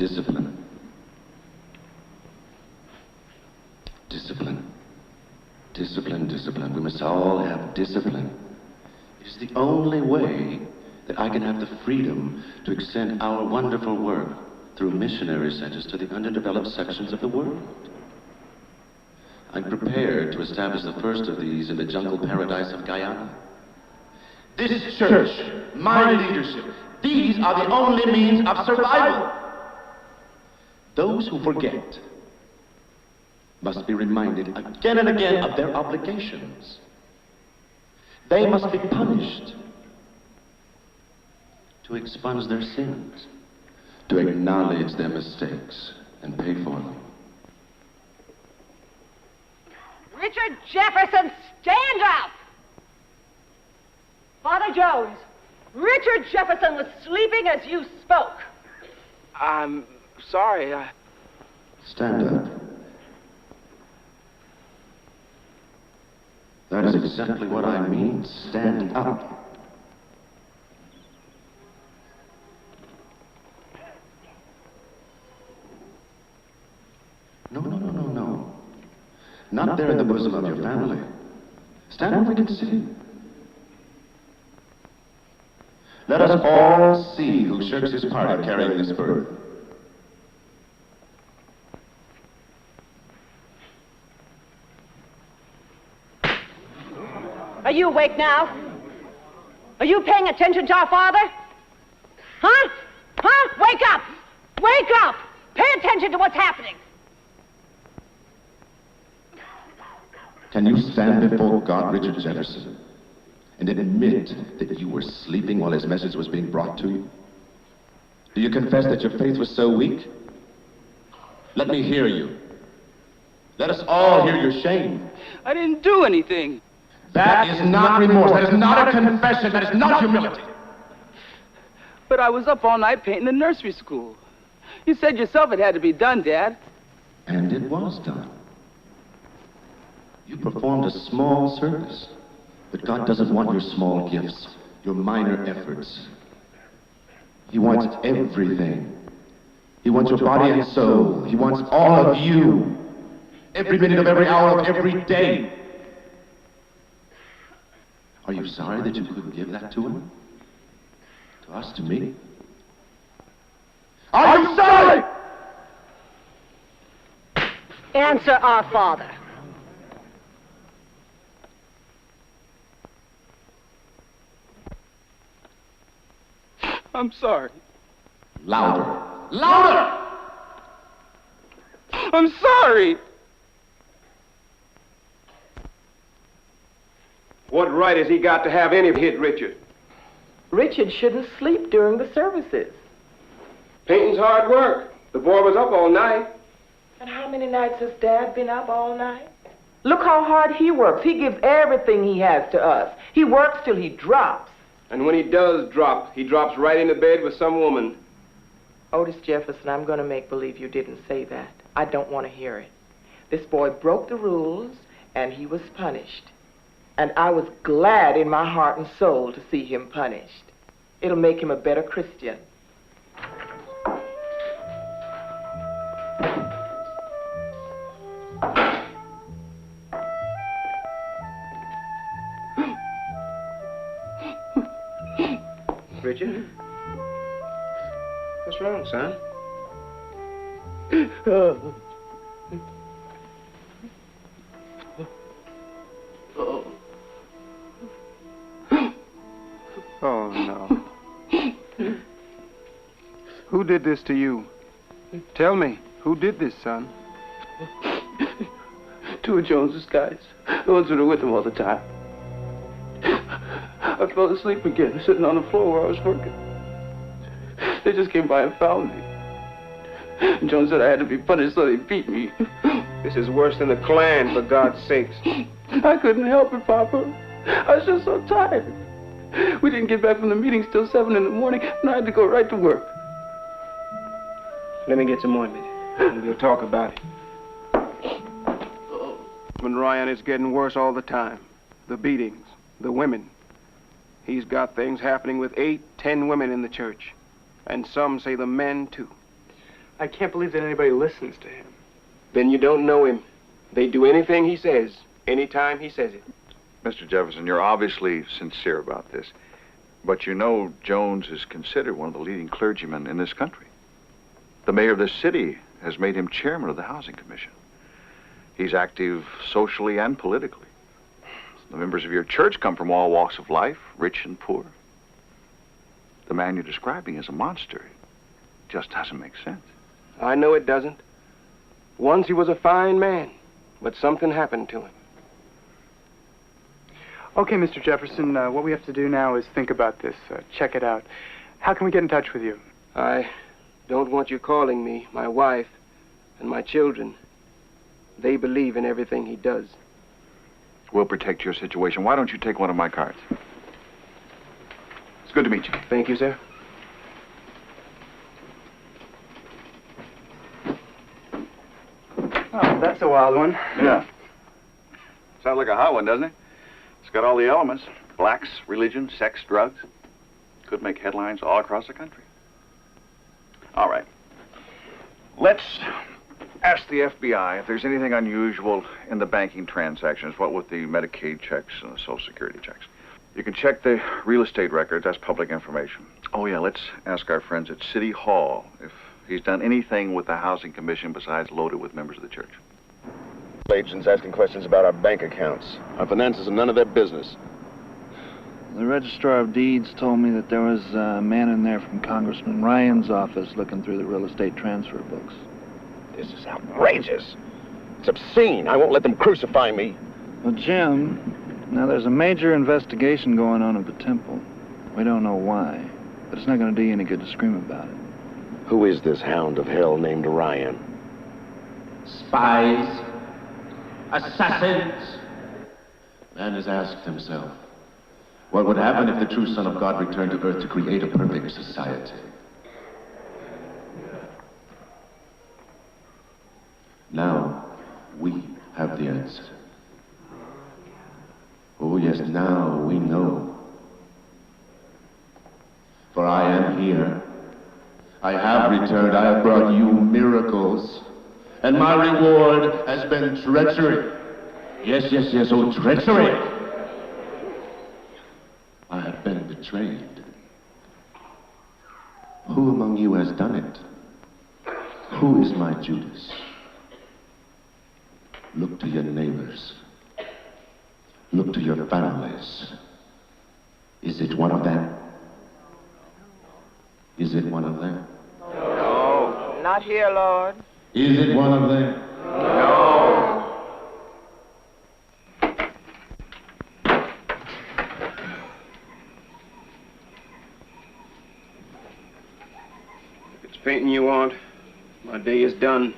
Discipline. Discipline. Discipline, discipline. We must all have discipline. It is the only way that I can have the freedom to extend our wonderful work through missionary centers to the underdeveloped sections of the world. I'm prepared to establish the first of these in the jungle paradise of Guyana. This church, my leadership, these are the only means of survival. Those who forget must be reminded again and again of their obligations. They must be punished to expunge their sins, to acknowledge their mistakes and pay for them. Richard Jefferson, stand up! Father Jones, Richard Jefferson was sleeping as you spoke. I'm sorry, Stand up. That is exactly what I mean. Stand up. No. Not there in the bosom of your family. Stand where we can see. Let us all see who shirks his part in carrying this burden. Are you awake now? Are you paying attention to our Father? Huh? Wake up! Wake up! Pay attention to what's happening. Can you stand before God, Richard Jefferson, and admit that you were sleeping while his message was being brought to you? Do you confess that your faith was so weak? Let me hear you. Let us all hear your shame. I didn't do anything. That is not remorse. That is not a confession. That is not humility. But I was up all night painting the nursery school. You said yourself it had to be done, Dad. And it was done. You performed a small service. But God doesn't want your small gifts, your minor efforts. He wants everything. He wants your body and soul. He wants all of you. Every minute of every hour of every day. Are you sorry that you couldn't give that to him? To us, to me? Are you sorry? Answer our Father. I'm sorry. Louder. Louder! I'm sorry. What right has he got to have any hit Richard? Richard shouldn't sleep during the services. Painting's hard work. The boy was up all night. And how many nights has Dad been up all night? Look how hard he works. He gives everything he has to us. He works till he drops. And when he does drop, he drops right into bed with some woman. Otis Jefferson, I'm going to make believe you didn't say that. I don't want to hear it. This boy broke the rules, and he was punished. And I was glad in my heart and soul to see him punished. It'll make him a better Christian. Richard? What's wrong, son? Oh, no. Who did this to you? Tell me, who did this, son? Two of Jones's guys. The ones that are with him all the time. I fell asleep again, sitting on the floor where I was working. They just came by and found me. And Jones said I had to be punished, so they beat me. This is worse than the Klan, for God's sakes. I couldn't help it, Papa. I was just so tired. We didn't get back from the meetings till 7 in the morning, and I had to go right to work. Let me get some ointment, and we'll talk about it. When Ryan, it's getting worse all the time. The beatings, the women. He's got things happening with 8, 10 women in the church. And some say the men, too. I can't believe that anybody listens to him. Then you don't know him. They do anything he says, anytime he says it. Mr. Jefferson, you're obviously sincere about this, but you know Jones is considered one of the leading clergymen in this country. The mayor of this city has made him chairman of the Housing Commission. He's active socially and politically. The members of your church come from all walks of life, rich and poor. The man you're describing is a monster. It just doesn't make sense. I know it doesn't. Once he was a fine man, but something happened to him. Okay, Mr. Jefferson, what we have to do now is think about this, check it out. How can we get in touch with you? I don't want you calling me, my wife, and my children. They believe in everything he does. We'll protect your situation. Why don't you take one of my cards? It's good to meet you. Thank you, sir. Oh, that's a wild one. Yeah. Sounds like a hot one, doesn't it? It's got all the elements. Blacks, religion, sex, drugs. Could make headlines all across the country. All right. Let's ask the FBI if there's anything unusual in the banking transactions, what with the Medicaid checks and the Social Security checks. You can check the real estate records. That's public information. Oh, yeah, let's ask our friends at City Hall if he's done anything with the Housing Commission besides load it with members of the church. Agents asking questions about our bank accounts. Our finances are none of their business. The Registrar of Deeds told me that there was a man in there from Congressman Ryan's office looking through the real estate transfer books. This is outrageous. It's obscene. I won't let them crucify me. Well, Jim, now there's a major investigation going on at the temple. We don't know why, but it's not going to do you any good to scream about it. Who is this hound of hell named Ryan? Spies, assassins. Man has asked himself, what would happen if the true Son of God returned to earth to create a perfect society? Now, we have the answer. Oh, yes, now we know. For I am here. I have returned. I have brought you miracles. And my reward has been treachery. Yes, oh, treachery. I have been betrayed. Who among you has done it? Who is my Judas? Look to your neighbors. Look to your families. Is it one of them? Is it one of them? No. Not here, Lord. Is it one of them? No. If it's painting you want, my day is done.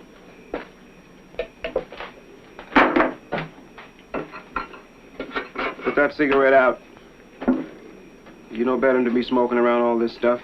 Put that cigarette out. You know better than to be smoking around all this stuff.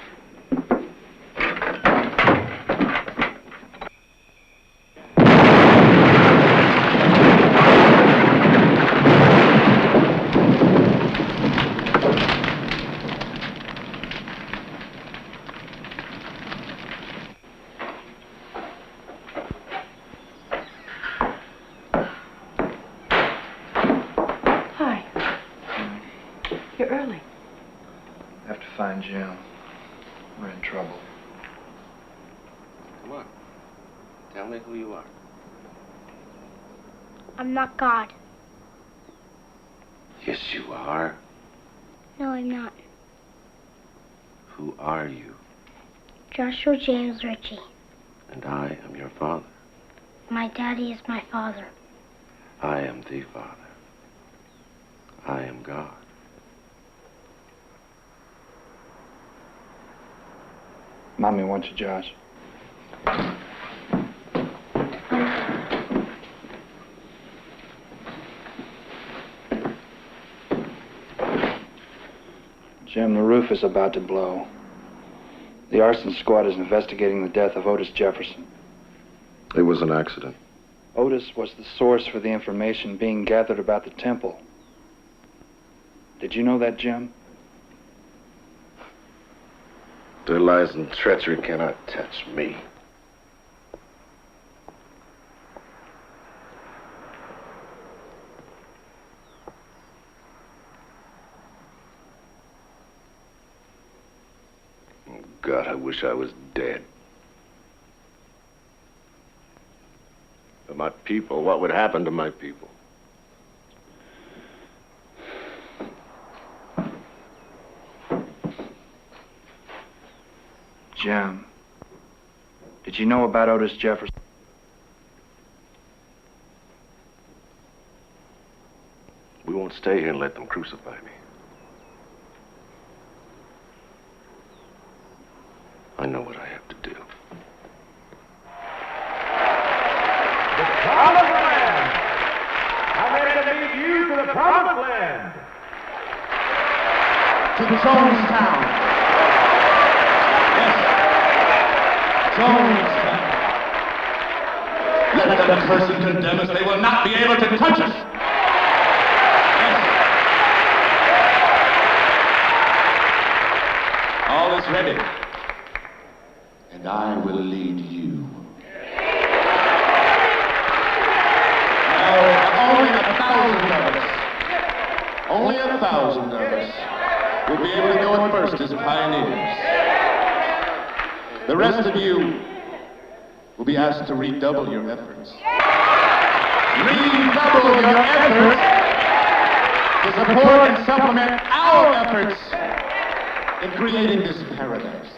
You're early. I have to find Jim. We're in trouble. Come on. Tell me who you are. I'm not God. Yes, you are. No, I'm not. Who are you? Joshua James Ritchie. And I am your father. My daddy is my father. I am the Father. I am God. Mommy wants you, Josh. Jim, the roof is about to blow. The arson squad is investigating the death of Otis Jefferson. It was an accident. Otis was the source for the information being gathered about the temple. Did you know that, Jim? Their lies and treachery cannot touch me. wish I was dead. But my people, what would happen to my people? Jim, did you know about Otis Jefferson? We won't stay here and let them crucify me. I know what I have to do. The promised land! I'm ready to lead you to the promised land! To Jonestown. Yes. Jonestown. Let them curse and condemn us. They will not be able to touch us. Yes. All is ready. And I will lead you. Only 1,000 of us. Only 1,000 of us will be able to go in first as pioneers. The rest of you will be asked to redouble your efforts. Redouble your efforts to support and supplement our efforts in creating this paradise.